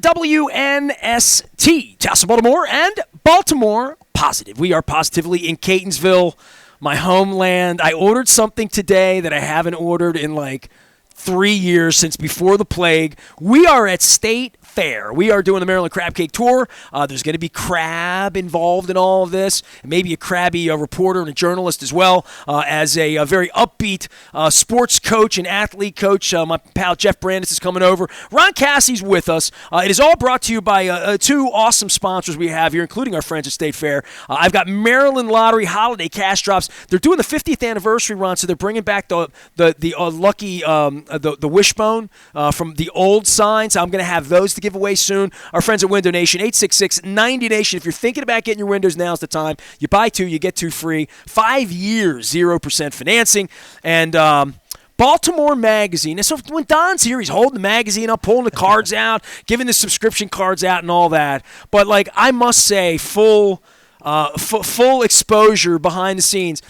WNST, Tassel, Baltimore, and Baltimore Positive. We are positively in Catonsville, my homeland. I ordered something today that I haven't ordered in like 3 years, since before the plague. We are at State Fair. We are doing the Maryland Crab Cake Tour. There's going to be crab involved in all of this, and maybe a crabby reporter and a journalist as well, as a very upbeat sports coach and athlete coach. My pal Jeff Brandis is coming over. Ron Cassie's with us. It is all brought to you by two awesome sponsors we have here, including our friends at State Fair. I've got Maryland Lottery Holiday Cash Drops. They're doing the 50th anniversary run, so they're bringing back the lucky the wishbone from the old signs. I'm going to have those to give away soon. Our friends at Window Nation, 866-90Nation. If you're thinking about getting your windows, now's the time. You buy two, you get two free. 5 years, 0% financing. And Baltimore Magazine. And so when Don's here, he's holding the magazine up, pulling the cards out, giving the subscription cards out and all that. But, like, I must say, full exposure behind the scenes.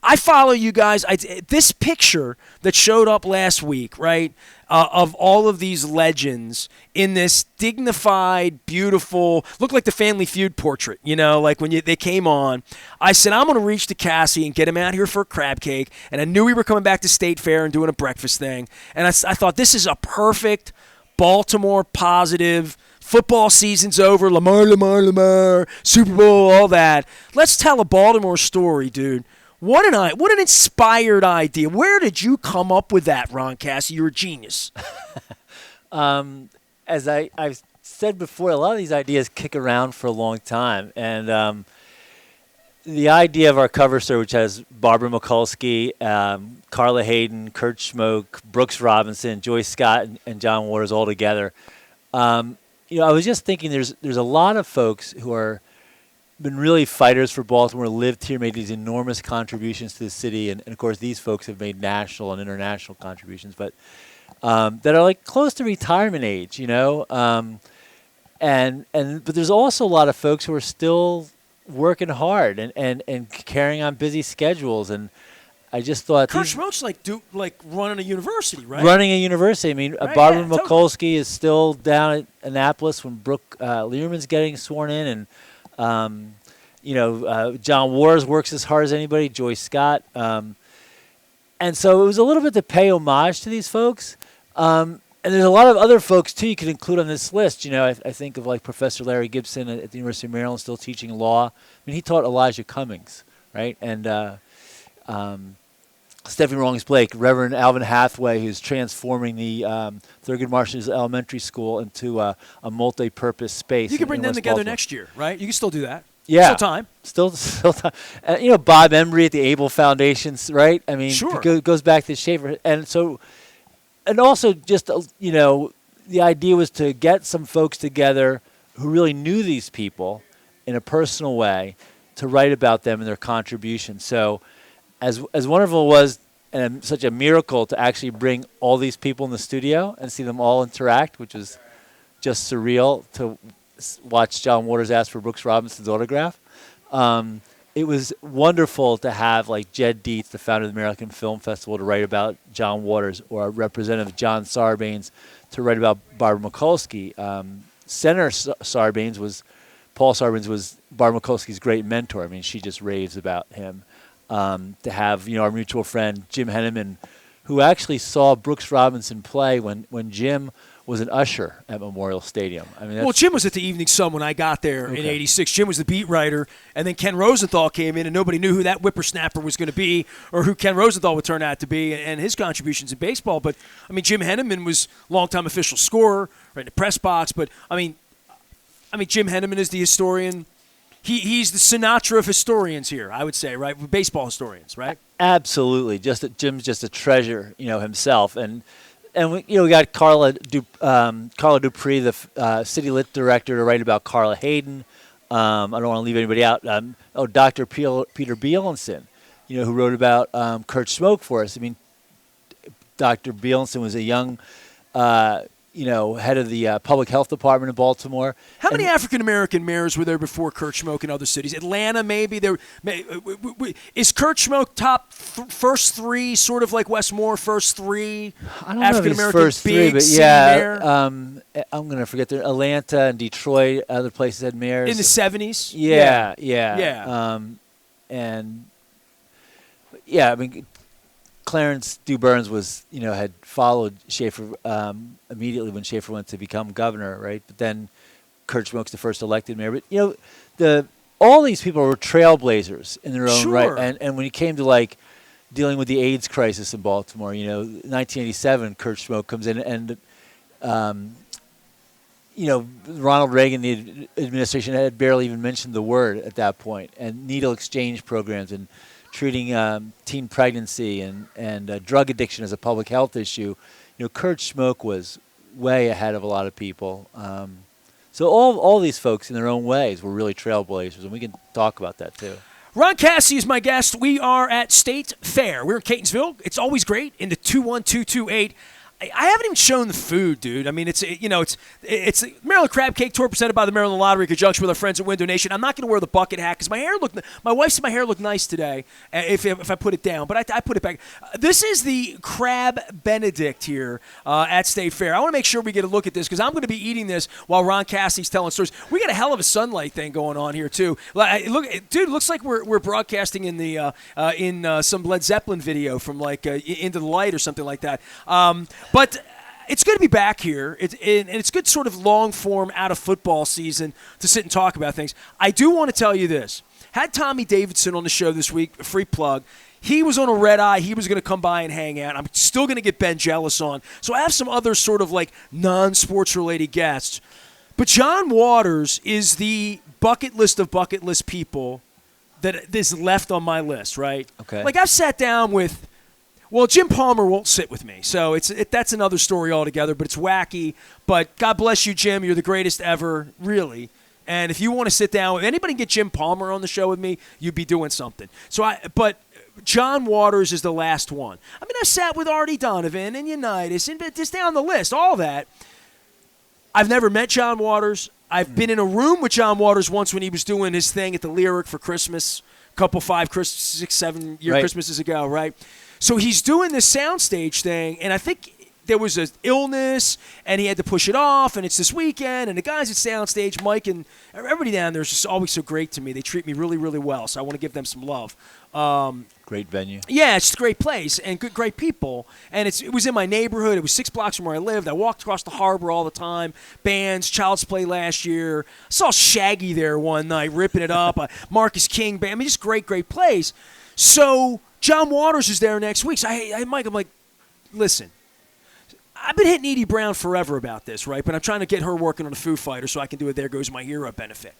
I follow you guys. This picture that showed up last week, right, of all of these legends in this dignified, beautiful, looked like the Family Feud portrait, like when they came on. I said, I'm going to reach to Cassie and get him out here for a crab cake. And I knew we were coming back to State Fair and doing a breakfast thing. And I thought, this is a perfect Baltimore positive. Football season's over. Lamar, Super Bowl, all that. Let's tell a Baltimore story, dude. What an inspired idea. Where did you come up with that, Ron Cassie? You're a genius. As I've said before, a lot of these ideas kick around for a long time. And the idea of our cover story, which has Barbara Mikulski, Carla Hayden, Kurt Schmoke, Brooks Robinson, Joyce Scott, and John Waters all together. I was just thinking there's a lot of folks who are been really fighters for Baltimore, lived here, made these enormous contributions to the city, and of course these folks have made national and international contributions, but that are like close to retirement age, but there's also a lot of folks who are still working hard and carrying on busy schedules, and I just thought Kurt Schmoke's like running a university, right? Running a university. I mean, right, Barbara yeah, Mikulski is still down at Annapolis when Brooke Learman's getting sworn in, and John Waters works as hard as anybody, Joyce Scott. And so it was a little bit to pay homage to these folks. And there's a lot of other folks, too, you could include on this list. I think of like Professor Larry Gibson at the University of Maryland, still teaching law. I mean, he taught Elijah Cummings, right? And Stephanie Rawlings-Blake, Reverend Alvin Hathaway, who's transforming the Thurgood Marshall Elementary School into a multi-purpose space. You can bring them together Baltimore. next year, right? You can still do that. Yeah. Still time. Still time. Bob Embry at the Able Foundation, right? I mean, sure. It goes back to Schaefer. And also just, the idea was to get some folks together who really knew these people in a personal way to write about them and their contributions. So as wonderful it was and such a miracle to actually bring all these people in the studio and see them all interact, which was just surreal to watch John Waters ask for Brooks Robinson's autograph. It was wonderful to have like Jed Dietz, the founder of the American Film Festival, to write about John Waters, or Representative John Sarbanes to write about Barbara Mikulski. Senator Paul Sarbanes was Barbara Mikulski's great mentor. I mean, she just raves about him. To have our mutual friend Jim Henneman, who actually saw Brooks Robinson play when Jim was an usher at Memorial Stadium. I mean, Jim was at the Evening Sun when I got there in '86. Jim was the beat writer, and then Ken Rosenthal came in, and nobody knew who that whippersnapper was going to be or who Ken Rosenthal would turn out to be and his contributions in baseball. But, I mean, Jim Henneman was longtime official scorer, right in the press box. But, I mean, Jim Henneman is the historian. He's the Sinatra of historians here, I would say, right? Baseball historians, right? Absolutely. Jim's just a treasure, himself. And we got Carla Dupree, the city lit director, to write about Carla Hayden. I don't want to leave anybody out. Dr. Peter Bielenson, who wrote about Kurt Schmoke for us. I mean, Dr. Bielenson was a young head of the public health department in Baltimore. How many African-American mayors were there before Kurt Schmoke in other cities? Atlanta, maybe. Is Kurt Schmoke top first three, sort of like Wes Moore, first three African-American first big three, but yeah, mayor? I'm going to forget Atlanta and Detroit, other places had mayors. In the 70s? Yeah. I mean, Clarence Du Burns was, had followed Schaefer immediately when Schaefer went to become governor, right? But then Kurt Schmoke's the first elected mayor. But, all these people were trailblazers in their own right. And when it came to, dealing with the AIDS crisis in Baltimore, 1987, Kurt Schmoke comes in and, Ronald Reagan, the administration had barely even mentioned the word at that point, and needle exchange programs and treating teen pregnancy and drug addiction as a public health issue. Kurt Schmoke was way ahead of a lot of people. So all these folks in their own ways were really trailblazers, and we can talk about that too. Ron Cassie is my guest. We are at State Fair. We're in Catonsville. It's always great in the 21228. I haven't even shown the food, dude. I mean, it's Maryland Crab Cake Tour presented by the Maryland Lottery in conjunction with our friends at Window Nation. I'm not going to wear the bucket hat because my wife said my hair looked nice today if I put it down, but I put it back. This is the Crab Benedict here at State Fair. I want to make sure we get a look at this because I'm going to be eating this while Ron Cassie's telling stories. We got a hell of a sunlight thing going on here too. Look, dude, it looks like we're broadcasting in the in some Led Zeppelin video from Into the Light or something like that. But it's good to be back here, and it's good sort of long-form out of football season to sit and talk about things. I do want to tell you this. Had Tommy Davidson on the show this week, a free plug. He was on a red eye. He was going to come by and hang out. I'm still going to get Ben Jealous on. So I have some other sort of non-sports-related guests. But John Waters is the bucket list of bucket list people that is left on my list, right? Okay. I've sat down with... Well, Jim Palmer won't sit with me, so that's another story altogether, but it's wacky. But God bless you, Jim. You're the greatest ever, really. And if you want to sit down, if anybody can get Jim Palmer on the show with me, you'd be doing something. But John Waters is the last one. I mean, I sat with Artie Donovan and Unitas and just down the list, all that. I've never met John Waters. I've been in a room with John Waters once when he was doing his thing at the Lyric for Christmas, a couple 6, 7 year Christmases ago, right? So he's doing this soundstage thing, and I think there was an illness, and he had to push it off, and it's this weekend, and the guys at soundstage, Mike and everybody down there is just always so great to me. They treat me really, really well, so I want to give them some love. Great venue. Yeah, it's a great place and great people, and it was in my neighborhood. It was 6 blocks from where I lived. I walked across the harbor all the time. Bands, Child's Play last year. I saw Shaggy there one night ripping it up. Marcus King Band. I mean, just great place. So John Waters is there next week. So Mike, I'm like, listen, I've been hitting Edie Brown forever about this, right? But I'm trying to get her working on a Foo Fighter so I can do a There Goes My Hero benefit.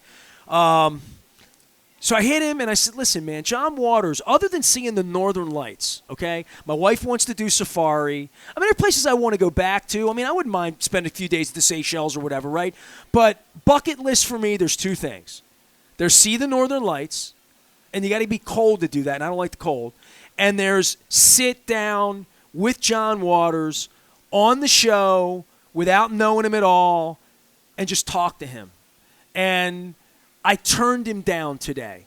So I hit him and I said, listen, man, John Waters, other than seeing the Northern Lights, okay, my wife wants to do safari. I mean, there are places I want to go back to. I mean, I wouldn't mind spending a few days at the Seychelles or whatever, right? But bucket list for me, there's two things. There's see the Northern Lights, and you got to be cold to do that, and I don't like the cold. And there's sit down with John Waters on the show without knowing him at all and just talk to him. And I turned him down today.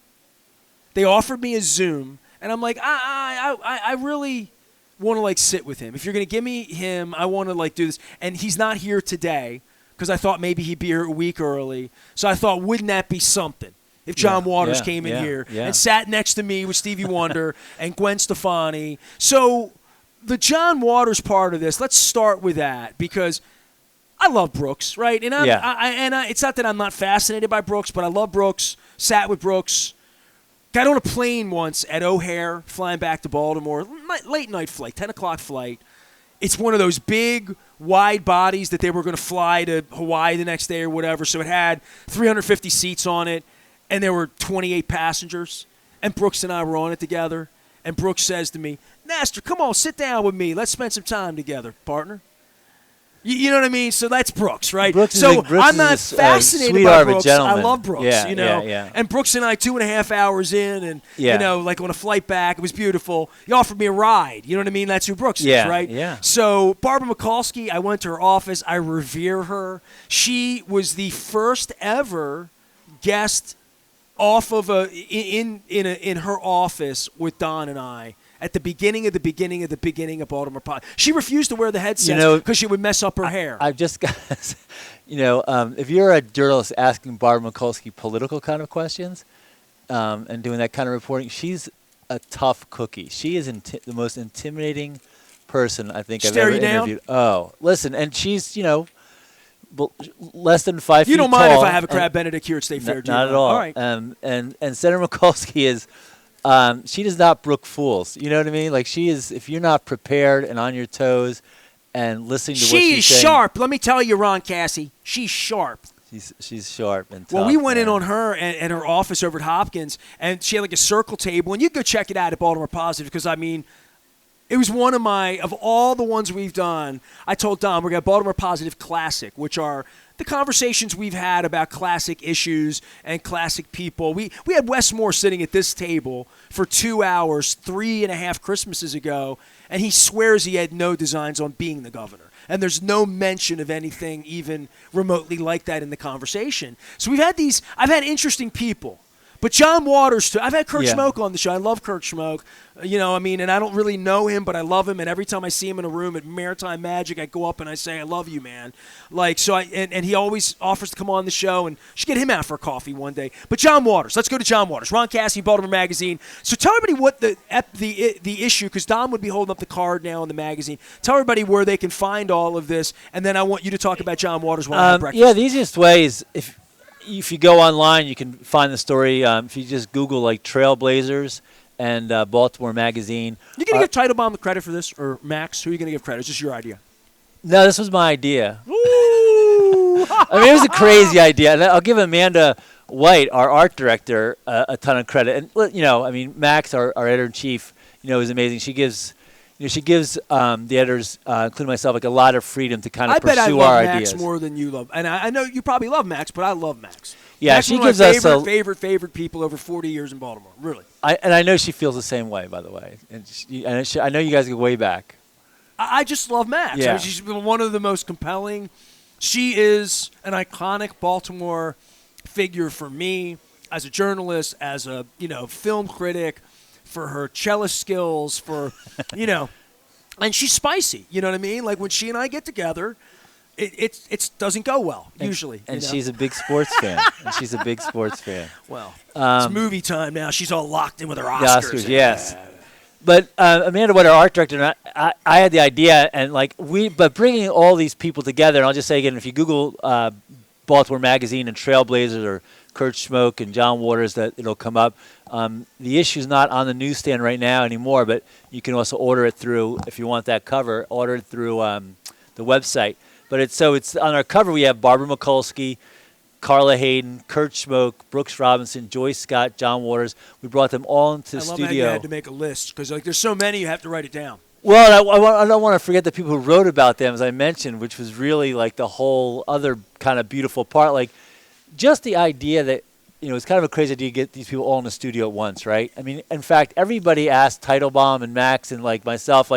They offered me a Zoom, and I'm like, I really want to sit with him. If you're going to give me him, I want to do this. And he's not here today because I thought maybe he'd be here a week early. So I thought, wouldn't that be something if John Waters came in here and sat next to me with Stevie Wonder and Gwen Stefani? So the John Waters part of this, let's start with that because I love Brooks, right? And it's not that I'm not fascinated by Brooks, but I love Brooks, sat with Brooks, got on a plane once at O'Hare, flying back to Baltimore, late night flight, 10 o'clock flight. It's one of those big, wide bodies that they were going to fly to Hawaii the next day or whatever, so it had 350 seats on it, and there were 28 passengers, and Brooks and I were on it together, and Brooks says to me, Nestor, come on, sit down with me. Let's spend some time together, partner. You know what I mean? So that's Brooks, right? Brooks I'm not fascinated by Brooks. I love Brooks, Yeah. And Brooks and I, 2.5 hours in, and, on a flight back, it was beautiful. He offered me a ride. You know what I mean? That's who Brooks is, right? Yeah. So Barbara Mikulski, I went to her office. I revere her. She was the first ever guest off of in her office with Don and I at the beginning of Baltimore Positive. She refused to wear the headsets because she would mess up her hair. I've just got, if you're a journalist asking Barbara Mikulski political kind of questions and doing that kind of reporting, she's a tough cookie. She is the most intimidating person I think I've ever interviewed. Oh, listen, and she's, less than 5 feet tall. You don't mind if I have a crab Benedict here at State Fair? Not at all. All right. And Senator Mikulski is, she does not brook fools. You know what I mean? Like she is, if you're not prepared and on your toes and listening to what she's saying. She's sharp. Let me tell you, Ron Cassie, she's sharp. She's sharp and tough. Well, we went in on her and her office over at Hopkins, and she had like a circle table, and you can go check it out at Baltimore Positive because, it was one of all the ones we've done. I told Don we're going to Baltimore Positive Classic, which are the conversations we've had about classic issues and classic people. We had Wes Moore sitting at this table for 2 hours, 3.5 Christmases ago, and he swears he had no designs on being the governor. And there's no mention of anything even remotely like that in the conversation. So I've had interesting people. But John Waters, too. I've had Kurt Schmoke on the show. I love Kurt Schmoke. And I don't really know him, but I love him. And every time I see him in a room at Maritime Magic, I go up and I say, I love you, man. And he always offers to come on the show, and should get him out for a coffee one day. But John Waters, let's go to John Waters. Ron Cassie, Baltimore Magazine. So tell everybody what the issue, because Don would be holding up the card now in the magazine. Tell everybody where they can find all of this, and then I want you to talk about John Waters while I have breakfast. Yeah, the easiest way is if you go online, you can find the story. If you just Google Trailblazers and Baltimore Magazine. You going to give Teitelbaum the credit for this, or Max? Who are you going to give credit? It's just your idea. No, this was my idea. Ooh. It was a crazy idea. And I'll give Amanda White, our art director, a ton of credit. And Max, our editor-in-chief, is amazing. She gives the editors, including myself, a lot of freedom to kind of pursue our ideas. I bet I love Max more than you love. And I know you probably love Max, but I love Max. Yeah, Max she gives us favorite people over 40 years in Baltimore. Really. I know she feels the same way, by the way. I know you guys go way back. I just love Max. Yeah. She's been one of the most compelling. She is an iconic Baltimore figure for me as a journalist, as a film critic, for her cellist skills, for and she's spicy. You know what I mean? Like when she and I get together, it doesn't go well usually. And she's a big sports fan. Well, it's movie time now. She's all locked in with her Oscars. The Oscars, yes. But Amanda White, our art director, and I had the idea, and but bringing all these people together, and I'll just say again, if you Google Baltimore Magazine and Trailblazers or Kurt Schmoke and John Waters, that it'll come up. The issue's not on the newsstand right now anymore, but you can also order it through, if you want that cover, order it through the website. But it's on our cover we have Barbara Mikulski, Carla Hayden, Kurt Schmoke, Brooks Robinson, Joyce Scott, John Waters. We brought them all into the studio. I love how you had to make a list because there's so many you have to write it down. Well, I don't want to forget the people who wrote about them, as I mentioned, which was really the whole other kind of beautiful part. Just the idea that, it's kind of a crazy idea to get these people all in the studio at once, right? I mean, in fact, everybody asked Teitelbaum and Max and myself,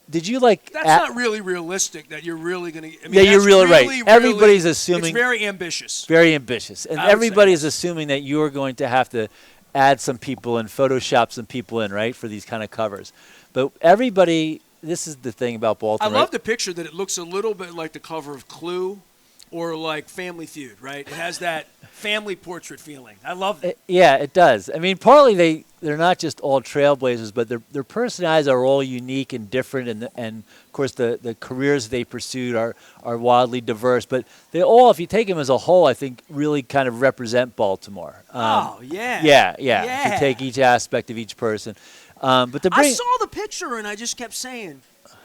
did you That's not really realistic that you're really going to. Yeah, you're really right. Everybody's assuming. It's very ambitious. Very ambitious. And everybody's assuming that you're going to have to add some people and Photoshop some people in, right, for these kind of covers. But everybody, this is the thing about Baltimore. I love the picture that it looks a little bit like the cover of Clue or like Family Feud, right? It has that family portrait feeling. I love it. Yeah, it does. I mean, partly they're not just all trailblazers, but their personalities are all unique and different, and of course the careers they pursued are wildly diverse. But they all, if you take them as a whole, I think really kind of represent Baltimore. Oh, yeah. Yeah. If you take each aspect of each person. But I saw the picture and I just kept saying,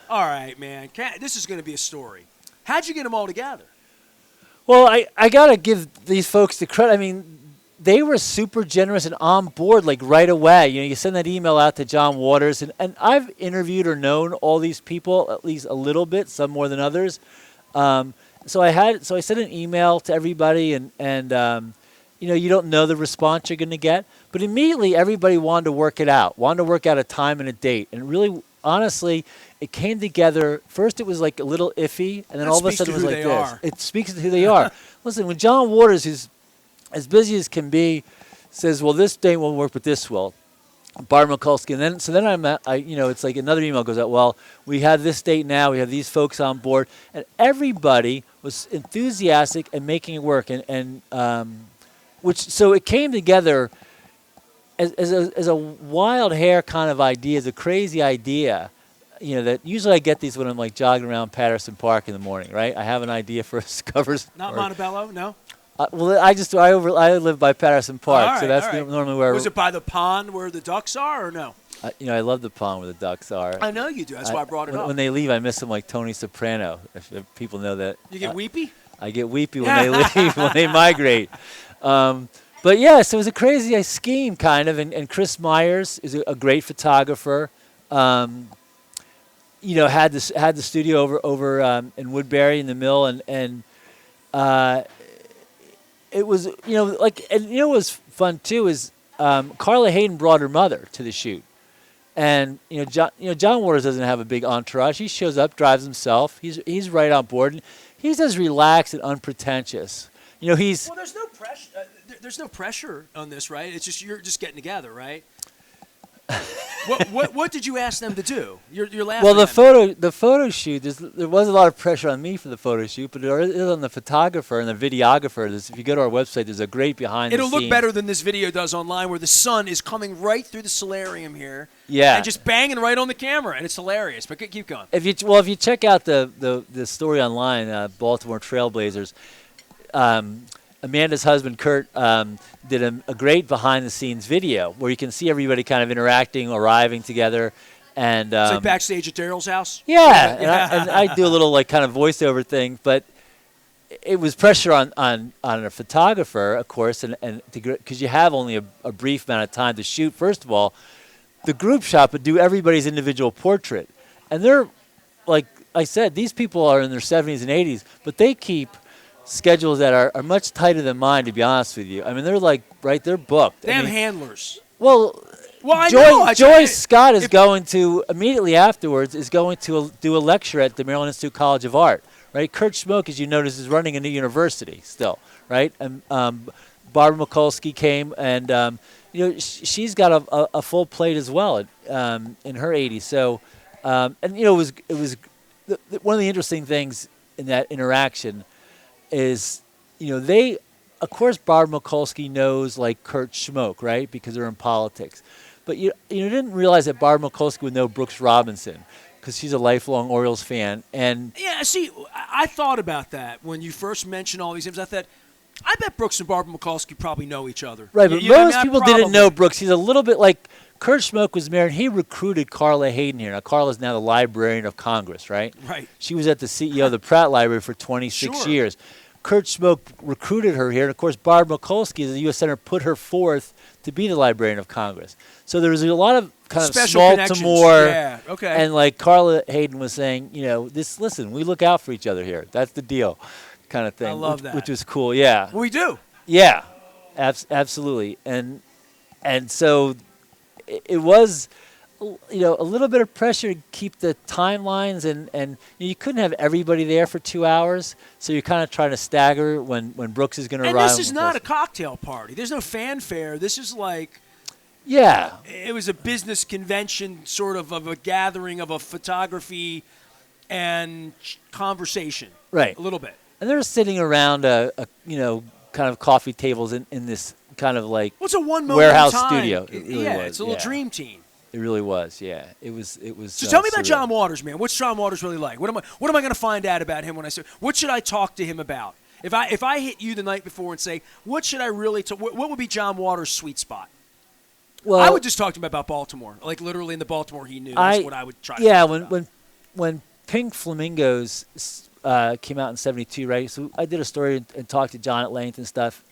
all right, man, this is going to be a story. How'd you get them all together? Well, I got to give these folks the credit. I mean, they were super generous and on board right away. You send that email out to John Waters, and I've interviewed or known all these people at least a little bit, some more than others. So I sent an email to everybody, and you don't know the response you're going to get, but immediately everybody wanted to work it out, a time and a date, and really, honestly, it came together. First, it was a little iffy, and then all of a sudden it was like this. It speaks to who they are. Listen, when John Waters, who's as busy as can be, says, well, this date won't work, but this will. Barbara Mikulski, and then it's like another email goes out. Well, we have this date now. We have these folks on board, and everybody was enthusiastic and making it work. So it came together as a wild hair kind of idea, as a crazy idea. That usually I get these when I'm like jogging around Patterson Park in the morning, right? I have an idea for covers. Not Montebello, no. Well, I live by Patterson Park, so that's normally where. Was it by the pond where the ducks are, or no? I love the pond where the ducks are. I know you do. That's why I brought it up. When they leave, I miss them like Tony Soprano. If people know that. You get weepy? I get weepy when they leave, when they migrate. But yeah, so it was a crazy scheme, kind of. And Chris Myers is a great photographer. Had the studio over in Woodbury in the Mill, and it was what was fun too is Carla Hayden brought her mother to the shoot, and John Waters doesn't have a big entourage. He shows up, drives himself. He's right on board. And he's as relaxed and unpretentious. Well, there's no pressure. There's no pressure on this, right? It's just you're just getting together, right? What did you ask them to do? You're laughing. Well, the photo shoot. There was a lot of pressure on me for the photo shoot, but there is on the photographer and the videographer. If you go to our website, there's a great behind. It'll look better than this video does online, where the sun is coming right through the solarium here. Yeah. And just banging right on the camera, and it's hilarious. But keep going. If you check out the story online, Baltimore Trailblazers. Amanda's husband, Kurt, did a great behind-the-scenes video where you can see everybody kind of interacting, arriving together. And it's like backstage at Daryl's house? Yeah, and I do a little kind of voiceover thing, but it was pressure on a photographer, of course, and because you have only a brief amount of time to shoot, first of all, the group shot, but do everybody's individual portrait. And they're, like I said, these people are in their 70s and 80s, but they keep schedules that are much tighter than mine, to be honest with you. I mean, they're booked. They have handlers. Well, Joyce Scott is going to, immediately afterwards, do a lecture at the Maryland Institute College of Art, right? Kurt Schmoke, as you notice, is running a new university still, right? And Barbara Mikulski came, and, she's got a full plate as well in her 80s. So, it was one of the interesting things in that interaction is, of course, Barbara Mikulski knows like Kurt Schmoke, right? Because they're in politics. But you didn't realize that Barbara Mikulski would know Brooks Robinson because she's a lifelong Orioles fan. And yeah, see, I thought about that when you first mentioned all these names. I thought, I bet Brooks and Barbara Mikulski probably know each other. Right, but most people didn't know Brooks. He's a little bit like Kurt Schmoke was married. He recruited Carla Hayden here. Now, Carla's now the Librarian of Congress, right? Right. She was at the CEO of the Pratt Library for 26 years. Kurt Schmoke recruited her here, and of course, Barbara Mikulski, as the U.S. Senator, put her forth to be the Librarian of Congress. So there was a lot of kind of small to more, and like Carla Hayden was saying, listen, we look out for each other here. That's the deal, kind of thing. I love that. Which was cool, yeah. We do. Yeah, absolutely, and so it was. A little bit of pressure to keep the timelines, and you couldn't have everybody there for 2 hours, so you're kind of trying to stagger when Brooks is going to arrive. And this is not a cocktail party. There's no fanfare. This is like, yeah, it was a business convention, sort of a gathering of a photography and conversation, right? A little bit. And they're sitting around kind of coffee tables in this kind of like what's a one moment warehouse time. Studio. It really was. It's a little dream team. It really was, yeah. It was. So tell me about John Waters, man. What's John Waters really like? What am I going to find out about him when I say? What should I talk to him about? If I hit you the night before and say, what should I really? What would be John Waters' sweet spot? Well, I would just talk to him about Baltimore, like literally in the Baltimore he knew. That's what I would try. Yeah, to talk when Pink Flamingos came out in '72, right? So I did a story and talked to John at length and stuff.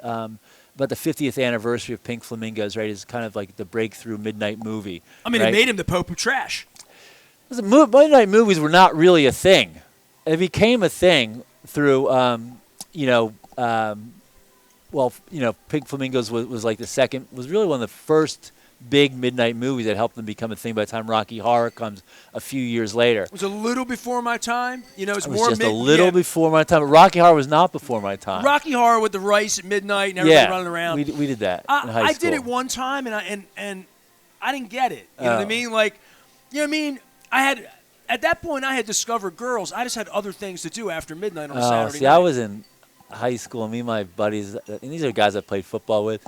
About the 50th anniversary of Pink Flamingos, right? Is kind of like the breakthrough midnight movie. I mean, it made him the Pope of trash. Midnight movies were not really a thing. It became a thing through, Pink Flamingos was like was really one of the first big midnight movies that helped them become a thing by the time Rocky Horror comes a few years later. It was a little before my time. It was just a little before my time. But Rocky Horror was not before my time. Rocky Horror with the rice at midnight and everybody running around. We did that in high school. I did it one time, and I didn't get it. You know what I mean? Like, you know what I mean? At that point, I had discovered girls. I just had other things to do after midnight on a Saturday night. I was in high school, and me and my buddies, and these are guys I played football with.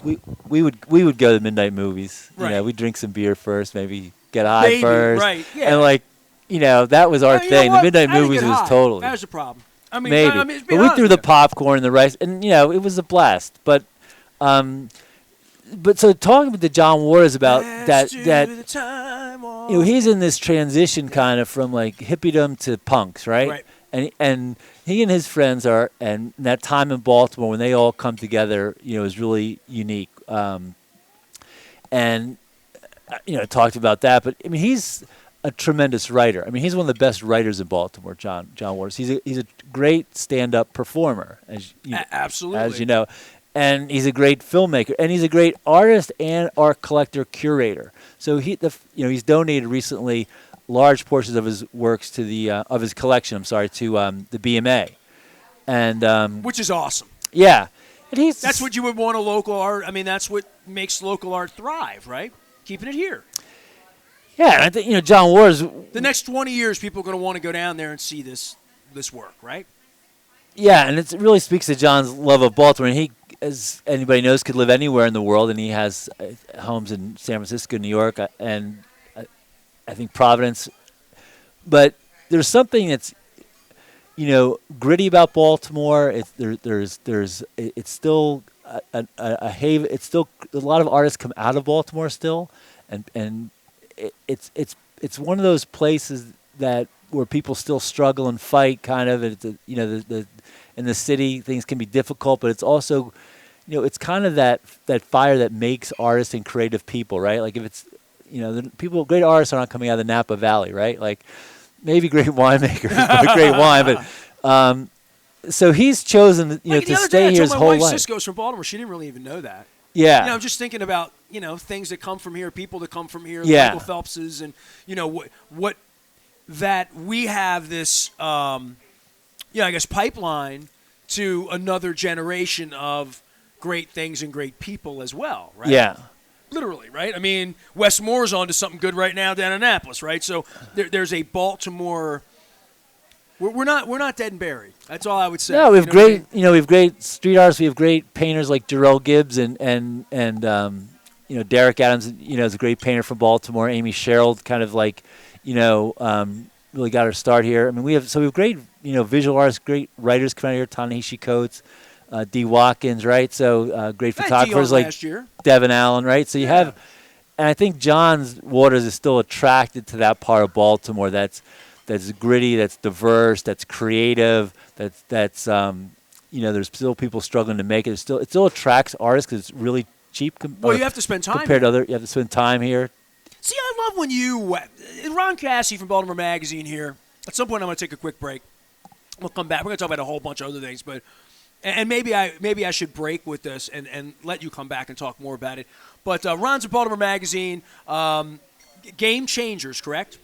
We would go to midnight movies. Right. You know, we'd drink some beer first, maybe get high first. Right, yeah. And, like, you know, that was our thing. The midnight I didn't movies get was high. totally. That was the problem. I mean, maybe. But we threw the popcorn and the rice, and, you know, it was a blast. But so talking to John Waters about that you know, he's in this transition kind of from like hippiedom to punks, right? And he and his friends are, and that time in Baltimore when they all come together, you know, is really unique. And you know, talked about that, but I mean, he's a tremendous writer. I mean, he's one of the best writers in Baltimore, John Waters. He's a great stand-up performer, absolutely, as you know. And he's a great filmmaker, and he's a great artist and art collector curator. So he's donated recently large portions of his works to the of his collection. To the BMA, and which is awesome. Yeah, and that's what you would want a local art. I mean, that's what makes local art thrive, right? Keeping it here. Yeah, and I think John Waters. The next 20 years, people are going to want to go down there and see this work, right? Yeah, and it really speaks to John's love of Baltimore. And he, as anybody knows, could live anywhere in the world, and he has homes in San Francisco, New York, and I think Providence. But there's something that's, gritty about Baltimore. It's still a haven. It's still a lot of artists come out of Baltimore still, and it's one of those places where people still struggle and fight, kind of. In the city, things can be difficult, but it's also, it's kind of that fire that makes artists and creative people, right? Like if it's, great artists are not coming out of the Napa Valley, right? Like maybe great winemakers, but great wine, but so he's chosen, to stay here his whole life. My wife Cisco's from Baltimore. She didn't really even know that. Yeah. I'm just thinking about, things that come from here, people that come from here, yeah. Michael Phelps's, and, what that we have this, I guess, pipeline to another generation of great things and great people as well, right? Yeah. Literally, right? I mean, Wes Moore's on to something good right now down in Annapolis, right? So there's a Baltimore. We're not dead and buried. That's all I would say. No, we have great, we have great street artists. We have great painters like Jarrell Gibbs and Derek Adams. Is a great painter from Baltimore. Amy Sherrill, kind of like, really got her start here. I mean, we have great, visual artists, great writers coming out here. Ta-Nehisi Coates, D. Watkins, right? So great photographers like Devin Allen, right? So you have, and I think John Waters is still attracted to that part of Baltimore that's gritty, that's diverse, that's creative, that's there's still people struggling to make it. It still attracts artists because it's really cheap. Well, you have to spend time compared to other. You have to spend time here. See, I love when Ron Cassie from Baltimore Magazine here. At some point, I'm going to take a quick break. We'll come back. We're going to talk about a whole bunch of other things, but and maybe I should break with this and let you come back and talk more about it. But Ron's at Baltimore Magazine. Game Changers, correct?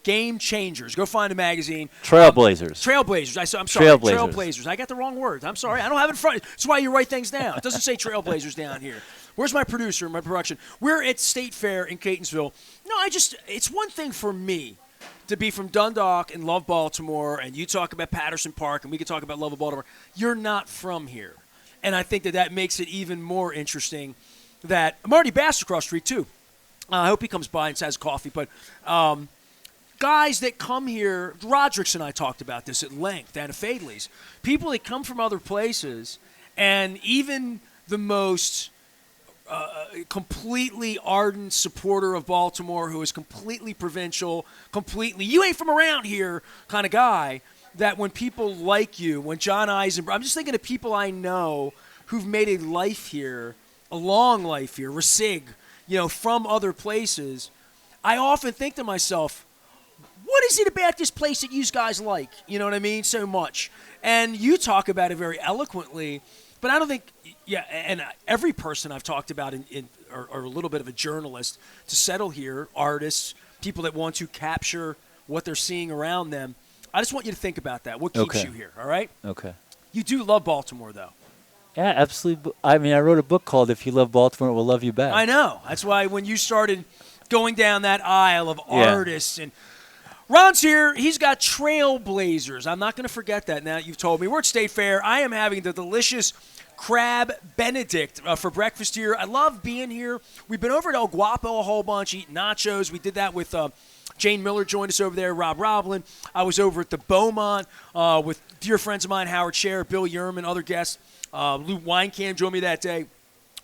Game Changers. Go find a magazine. Trailblazers. Trailblazers. I'm sorry. Trailblazers. I got the wrong words. I'm sorry. I don't have it in front. That's why you write things down. It doesn't say Trailblazers down here. Where's my producer, my production? We're at State Fair in Catonsville. No, it's one thing for me to be from Dundalk and love Baltimore, and you talk about Patterson Park, and we can talk about love of Baltimore. You're not from here. And I think that makes it even more interesting that Marty Bass across the street, too. I hope he comes by and has coffee, but guys that come here, Roderick's and I talked about this at length, Anna Fadley's. People that come from other places, and even the most completely ardent supporter of Baltimore who is completely provincial, you ain't from around here kind of guy, that when people like you, when John Eisenberg, I'm just thinking of people I know who've made a life here, a long life here, Rasig, from other places. I often think to myself, what is it about this place that you guys like? You know what I mean? So much. And you talk about it very eloquently, but I don't think, and every person I've talked about are a little bit of a journalist to settle here, artists, people that want to capture what they're seeing around them. I just want you to think about that. What keeps you here, all right? Okay. You do love Baltimore, though. Yeah, absolutely. I mean, I wrote a book called "If You Love Baltimore, It Will Love You Back." I know. That's why when you started going down that aisle of artists and Ron's here. He's got Trailblazers. I'm not going to forget that now that you've told me. We're at State Fair. I am having the delicious crab Benedict for breakfast here. I love being here. We've been over at El Guapo a whole bunch, eating nachos. We did that with Jane Miller joined us over there, Rob Roblin. I was over at the Beaumont with dear friends of mine, Howard Scher, Bill Yerman, other guests. Lou Weinkamp joined me that day.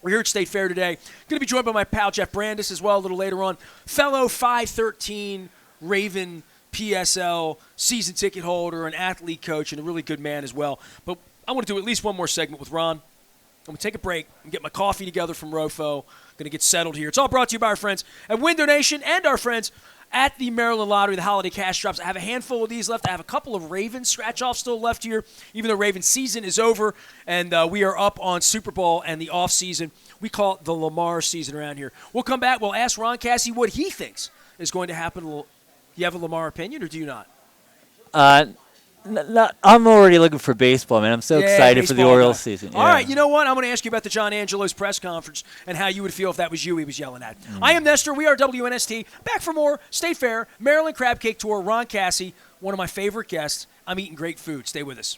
We're here at State Fair today. Going to be joined by my pal Jeff Brandis as well a little later on. Fellow 513 Raven PSL season ticket holder, an athlete coach, and a really good man as well. But I want to do at least one more segment with Ron. I'm going to take a break and get my coffee together from Rofo. Going to get settled here. It's all brought to you by our friends at Window Nation and our friends at the Maryland Lottery, the holiday cash drops. I have a handful of these left. I have a couple of Ravens scratch-offs still left here, even though Ravens season is over, and we are up on Super Bowl and the off-season. We call it the Lamar season around here. We'll come back. We'll ask Ron Cassie what he thinks is going to happen. Do you have a Lamar opinion, or do you not? I'm already looking for baseball, man. I'm so excited for the Orioles season. All right, you know what? I'm going to ask you about the John Angelo's press conference and how you would feel if that was you he was yelling at. I am Nestor. We are WNST. Back for more State Fair, Maryland Crab Cake Tour, Ron Cassie, one of my favorite guests. I'm eating great food. Stay with us.